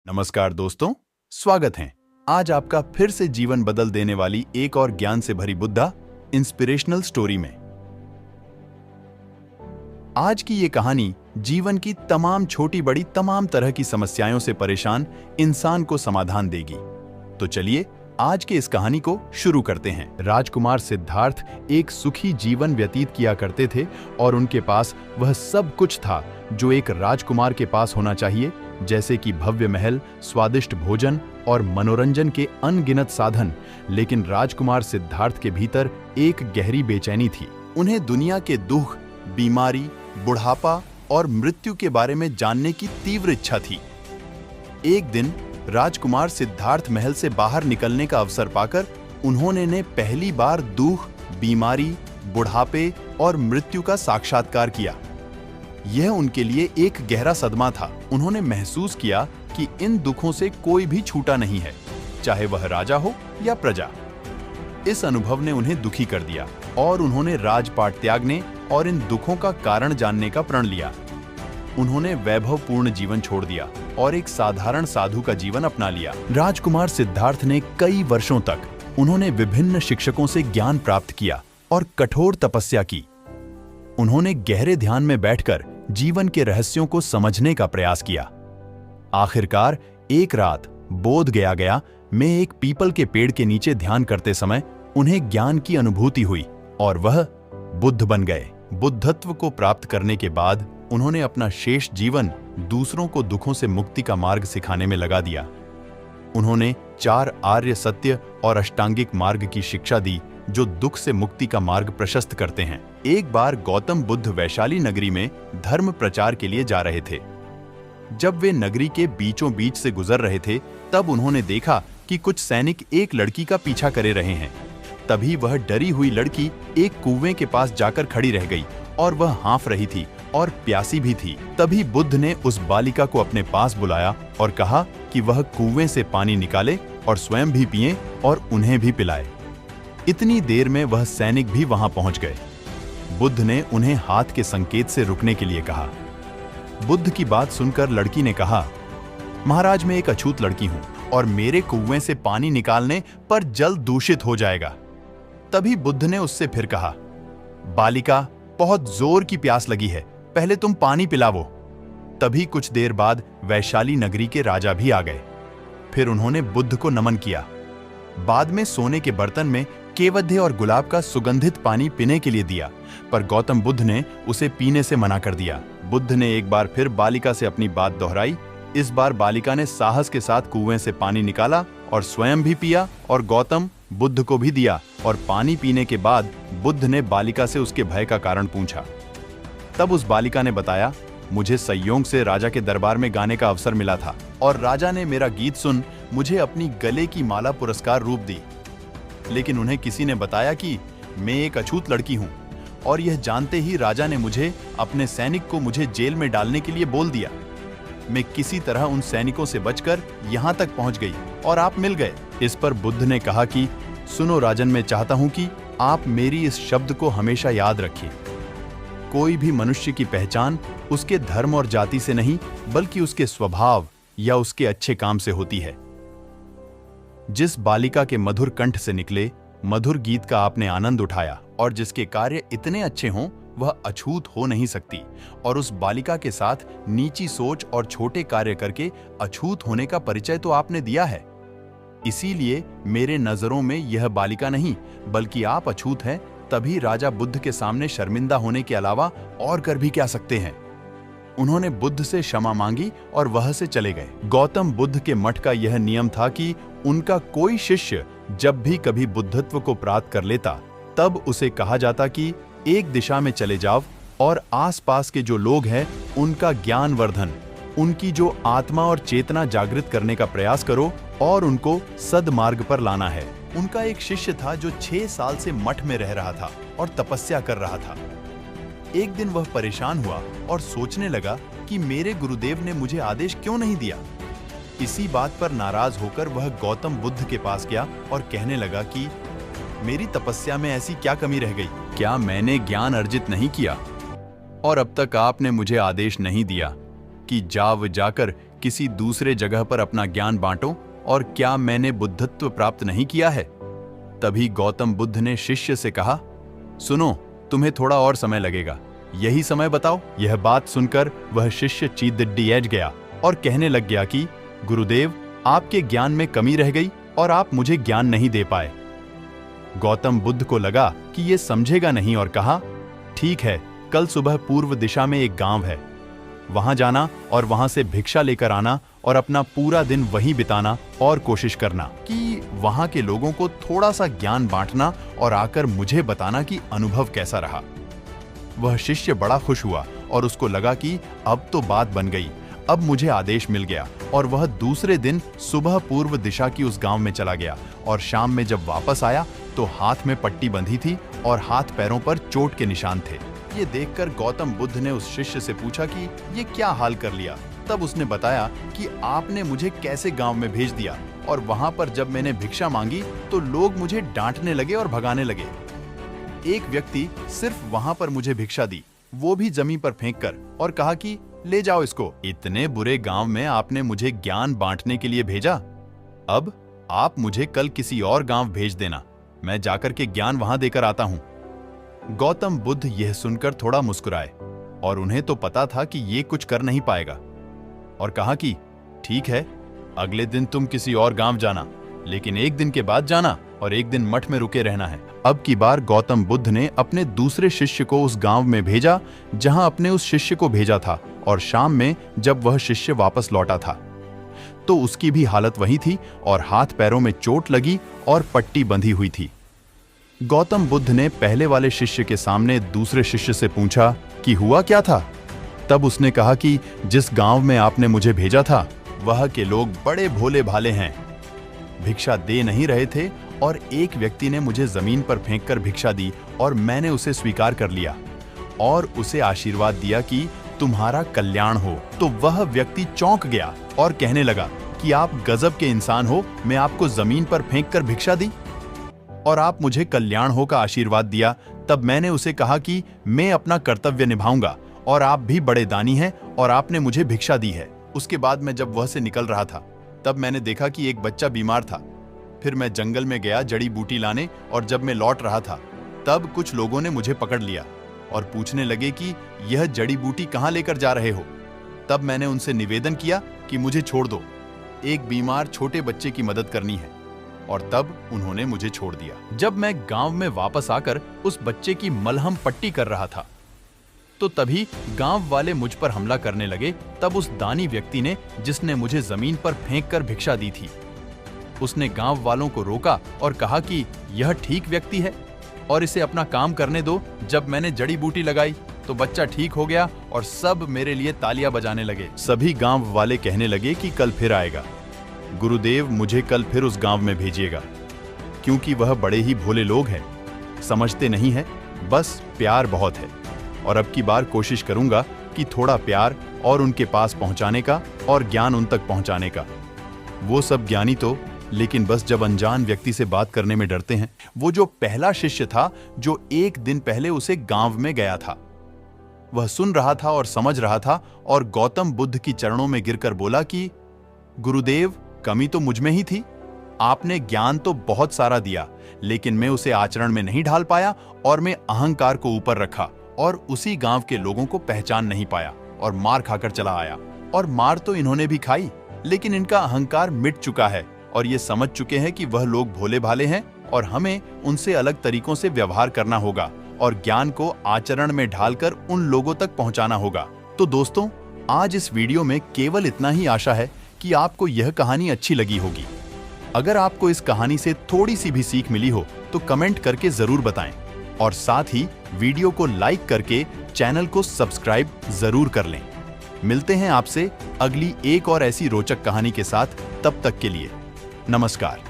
नमस्कार दोस्तों, स्वागत है। आज आपका फिर से जीवन बदल देने वाली एक और ज्ञान से भरी बुद्धा इंस्पिरेशनल स्टोरी में। आज की ये कहानी जीवन की तमाम छोटी बड़ी तमाम तरह की समस्याओं से परेशान इंसान को समाधान देगी। तो चलिए आज के इस कहानी को शुरू करते हैं। राजकुमार सिद्धार्थ एक सुखी जीवन व्यतीत किया करते थे और उनके पास वह सब कुछ था जो एक राजकुमार के पास होना चाहिए, जैसे कि भव्य महल, स्वादिष्ट भोजन और मनोरंजन के अनगिनत साधन। लेकिन राजकुमार सिद्धार्थ के भीतर एक गहरी बेचैनी थी। उन्हें दुनिया के दुख, बीमारी, बुढ़ापा और मृत्यु के बारे में जानने की तीव्र इच्छा थी। एक दिन राजकुमार सिद्धार्थ महल से बाहर निकलने का अवसर पाकर उन्होंने पहली बार दुख, बीमारी, बुढ़ापे और मृत्यु का साक्षात्कार किया। यह उनके लिए एक गहरा सदमा था। उन्होंने महसूस किया कि इन दुखों से कोई भी छूटा नहीं है, चाहे वह राजा हो या प्रजा। इस अनुभव ने उन्हें दुखी कर दिया और उन्होंने राजपाट त्यागने और इन दुखों का कारण जानने का प्रण लिया। उन्होंने वैभवपूर्ण जीवन छोड़ दिया और एक साधारण साधु का जीवन अपना लिया। राजकुमार सिद्धार्थ ने कई वर्षों तक उन्होंने विभिन्न शिक्षकों से ज्ञान प्राप्त किया और कठोर तपस्या की। उन्होंने गहरे ध्यान में बैठकर जीवन के रहस्यों को समझने का प्रयास किया। आखिरकार एक रात बोध गया में एक पीपल के पेड़ के नीचे ध्यान करते समय उन्हें ज्ञान की अनुभूति हुई और वह बुद्ध बन गए। बुद्धत्व को प्राप्त करने के बाद उन्होंने अपना शेष जीवन दूसरों को दुखों से मुक्ति का मार्ग सिखाने में लगा दिया। उन्होंने 4 आर्य सत्य और अष्टांगिक मार्ग की शिक्षा दी जो दुख से मुक्ति का मार्ग प्रशस्त करते हैं। एक बार गौतम बुद्ध वैशाली नगरी में धर्म प्रचार के लिए जा रहे थे। जब वे नगरी के बीचों बीच से गुजर रहे थे, तब उन्होंने देखा कि कुछ सैनिक एक लड़की का पीछा करे रहे हैं। तभी वह डरी हुई लड़की एक कुएं के पास जाकर खड़ी रह गई और वह हाँफ रही थी और प्यासी भी थी। तभी बुद्ध ने उस बालिका को अपने पास बुलाया और कहा कि वह कुएं से पानी निकाले और स्वयं भी पिए और उन्हें भी पिलाए। इतनी देर में वह सैनिक भी वहां पहुंच गए। बुद्ध ने उन्हें हाथ के संकेत से रुकने के लिए कहा। बुद्ध की बात सुनकर लड़की ने कहा, महाराज, मैं एक अछूत लड़की हूं और मेरे कुएं से पानी निकालने पर जल दूषित हो जाएगा। तभी बुद्ध ने उससे फिर कहा, बालिका, बहुत जोर की प्यास लगी है, पहले तुम पानी पिलावो। तभी कुछ देर बाद वैशाली नगरी के राजा भी आ गए। फिर उन्होंने बुद्ध को नमन किया। बाद में सोने के बर्तन में केवद्य और गुलाब का सुगंधित पानी पीने के लिए दिया, पर गौतम बुद्ध ने उसे पीने से मना कर दिया। बुद्ध ने एक बार फिर बालिका से अपनी बात दोहराई। इस बार बालिका ने साहस के साथ कुएं से पानी निकाला और स्वयं भी पिया और गौतम बुद्ध को भी दिया। और पानी पीने के बाद बुद्ध ने बालिका से उसके भय का कारण पूछा। तब उस बालिका ने बताया, मुझे संयोग से राजा के दरबार में गाने का अवसर मिला था और राजा ने मेरा गीत सुन मुझे अपनी गले की माला पुरस्कार रूप दी। लेकिन उन्हें किसी ने बताया कि मैं एक अछूत लड़की हूं और यह जानते ही राजा ने मुझे अपने सैनिक को मुझे जेल में डालने के लिए बोल दिया। मैं किसी तरह उन सैनिकों से बचकर यहां तक पहुंच गई और आप मिल गए। इस पर बुद्ध ने कहा कि सुनो राजन, मैं चाहता हूं कि आप मेरी इस शब्द को हमेशा याद रखिए। कोई भी मनुष्य की पहचान उसके धर्म और जाति से नहीं, बल्कि उसके स्वभाव या उसके अच्छे काम से होती है। जिस बालिका के मधुर कंठ से निकले मधुर गीत का आपने आनंद उठाया और जिसके कार्य इतने अच्छे हों, वह अछूत हो नहीं सकती। और उस बालिका के साथ नीची सोच और छोटे कार्य करके अछूत होने का परिचय तो आपने दिया है। इसीलिए मेरे नजरों में यह बालिका नहीं, बल्कि आप अछूत हैं। तभी राजा बुद्ध के सामने शर्मिंदा होने के अलावा और कर भी क्या सकते हैं। उन्होंने बुद्ध से क्षमा मांगी और वह से चले गए। गौतम बुद्ध के मठ का यह नियम था कि उनका कोई शिष्य जब भी कभी बुद्धत्व को प्राप्त कर लेता, तब उसे कहा जाता कि एक दिशा में चले जाओ और आसपास के जो लोग हैं उनका ज्ञान वर्धन, उनकी जो आत्मा और चेतना जागृत करने का प्रयास करो और उनको सदमार्ग पर लाना है। उनका एक शिष्य था जो 6 साल से मठ में रह रहा था और तपस्या कर रहा था। एक दिन वह परेशान हुआ और सोचने लगा कि मेरे गुरुदेव ने मुझे आदेश क्यों नहीं दिया। इसी बात पर नाराज होकर वह गौतम बुद्ध के पास गया और कहने लगा कि मेरी तपस्या में ऐसी क्या कमी रह गई? क्या मैंने ज्ञान अर्जित नहीं किया और अब तक आपने मुझे आदेश नहीं दिया कि जाकर किसी दूसरे जगह पर अपना ज्ञान बांटो, और क्या मैंने बुद्धत्व प्राप्त नहीं किया है? तभी गौतम बुद्ध ने शिष्य से कहा, सुनो, तुम्हें थोड़ा और समय लगेगा, यही समय बताओ। यह बात सुनकर वह शिष्य चीदिड्डी गया और कहने लग गया कि गुरुदेव, आपके ज्ञान में कमी रह गई और आप मुझे ज्ञान नहीं दे पाए। गौतम बुद्ध को लगा कि ये समझेगा नहीं और कहा, ठीक है, कल सुबह पूर्व दिशा में एक गांव है, वहां जाना और वहां से भिक्षा लेकर आना और अपना पूरा दिन वहीं बिताना और कोशिश करना कि वहां के लोगों को थोड़ा सा ज्ञान बांटना और आकर मुझे बताना कि अनुभव कैसा रहा। वह शिष्य बड़ा खुश हुआ और उसको लगा कि अब तो बात बन गई, अब मुझे आदेश मिल गया, और वह दूसरे दिन सुबह पूर्व दिशा की उस गांव में चला गया और शाम में जब वापस आया तो हाथ में पट्टी बंधी थी और हाथ पैरों पर चोट के निशान थे। ये देखकर गौतम बुद्ध ने उस शिष्य से पूछा कि ये क्या हाल कर लिया? तब उसने बताया कि आपने मुझे कैसे गांव में भेज दिया, और वहां पर जब मैंने भिक्षा मांगी तो लोग मुझे डांटने लगे और भगाने लगे। एक व्यक्ति सिर्फ वहां पर मुझे भिक्षा दी, वो भी जमीन पर फेंक कर, और कहा कि ले जाओ इसको। इतने बुरे गांव में आपने मुझे ज्ञान बांटने के लिए भेजा, अब आप मुझे कल किसी और गांव भेज देना, मैं जाकर के ज्ञान वहां देकर आता हूं। गौतम बुद्ध यह सुनकर थोड़ा मुस्कुराए, और उन्हें तो पता था कि ये कुछ कर नहीं पाएगा, और कहा कि ठीक है, अगले दिन तुम किसी और गांव जाना, लेकिन एक दिन के बाद जाना और एक दिन मठ में रुके रहना है। अब की बार गौतम बुद्ध ने अपने दूसरे शिष्य को उस गांव में भेजा जहां अपने उस शिष्य को भेजा था, और शाम में जब वह शिष्य वापस लौटा था तो उसकी भी हालत वही थी और हाथ पैरों में चोट लगी और पट्टी बंधी हुई थी। गौतम बुद्ध ने पहले वाले शिष्य के सामने दूसरे शिष्य से पूछा कि हुआ क्या था? तब उसने कहा कि जिस गांव में आपने मुझे भेजा था वह के लोग बड़े भोले भाले हैं, भिक्षा दे नहीं रहे थे, और एक व्यक्ति ने मुझे जमीन पर फेंककर भिक्षा दी और मैंने उसे स्वीकार कर लिया और उसे आशीर्वाद दिया कि तुम्हारा कल्याण हो। तो वह व्यक्ति चौंक गया और कहने लगा कि आप गजब के इंसान हो, मैं आपको जमीन पर फेंककर भिक्षा दी और आप मुझे कल्याण हो का आशीर्वाद दिया। तब मैंने उसे कहा कि मैं अपना कर्तव्य निभाऊंगा, और आप भी बड़े दानी हैं और आपने मुझे भिक्षा दी है। उसके बाद मैं जब वह से निकल रहा था तब मैंने देखा कि एक बच्चा बीमार था। फिर मैं जंगल में गया जड़ी बूटी लाने, और जब मैं लौट रहा था तब कुछ लोगों ने मुझे पकड़ लिया और पूछने लगे कि यह जड़ी बूटी कहाँ लेकर जा रहे हो। तब मैंने उनसे निवेदन किया कि मुझे छोड़ दो, एक बीमार छोटे बच्चे की मदद करनी है, और तब उन्होंने मुझे छोड़ दिया। जब मैं गांव में वापस आकर उस बच्चे की मलहम पट्टी कर रहा था तो तभी गांव वाले मुझ पर हमला करने लगे। तब उस दानी व्यक्ति ने, जिसने मुझे जमीन पर फेंककर भिक्षा दी थी, उसने गांव वालों को रोका और कहा कि यह ठीक व्यक्ति है और इसे अपना काम करने दो। जब मैंने जड़ी बूटी लगाई तो बच्चा ठीक हो गया और सब मेरे लिए तालियां बजाने लगे। सभी गांव वाले कहने लगे कि कल फिर आएगा, गुरुदेव मुझे कल फिर उस गांव में भेजिएगा, क्योंकि वह बड़े ही भोले लोग हैं, समझते नहीं है, बस प्यार बहुत है। और अब की बार कोशिश करूंगा कि थोड़ा प्यार और उनके पास पहुंचाने का और ज्ञान उन तक पहुंचाने का। वो सब ज्ञानी तो, लेकिन बस जब अनजान व्यक्ति से बात करने में डरते हैं। वो जो पहला शिष्य था जो एक दिन पहले उसे गांव में गया था, वह सुन रहा था और समझ रहा था, और गौतम बुद्ध की चरणों में गिरकर बोला कि गुरुदेव, कमी तो मुझ में ही थी, आपने ज्ञान तो बहुत सारा दिया, लेकिन मैं उसे आचरण में नहीं ढाल पाया, और मैं अहंकार को ऊपर रखा और उसी गांव के लोगों को पहचान नहीं पाया और मार खाकर चला आया। और मार तो इन्होंने भी खाई, लेकिन इनका अहंकार मिट चुका है और ये समझ चुके हैं कि वह लोग भोले भाले हैं और हमें उनसे अलग तरीकों से व्यवहार करना होगा और ज्ञान को आचरण में ढालकर उन लोगों तक पहुंचाना होगा। तो दोस्तों, आज इस वीडियो में केवल इतना ही आशा है कि आपको यह कहानी अच्छी लगी होगी। अगर आपको इस कहानी से थोड़ी सी भी सीख मिली हो तो कमेंट करके जरूर बताएं, और साथ ही वीडियो को लाइक करके चैनल को सब्सक्राइब जरूर कर लें। मिलते हैं आपसे अगली एक और ऐसी रोचक कहानी के साथ, तब तक के लिए नमस्कार।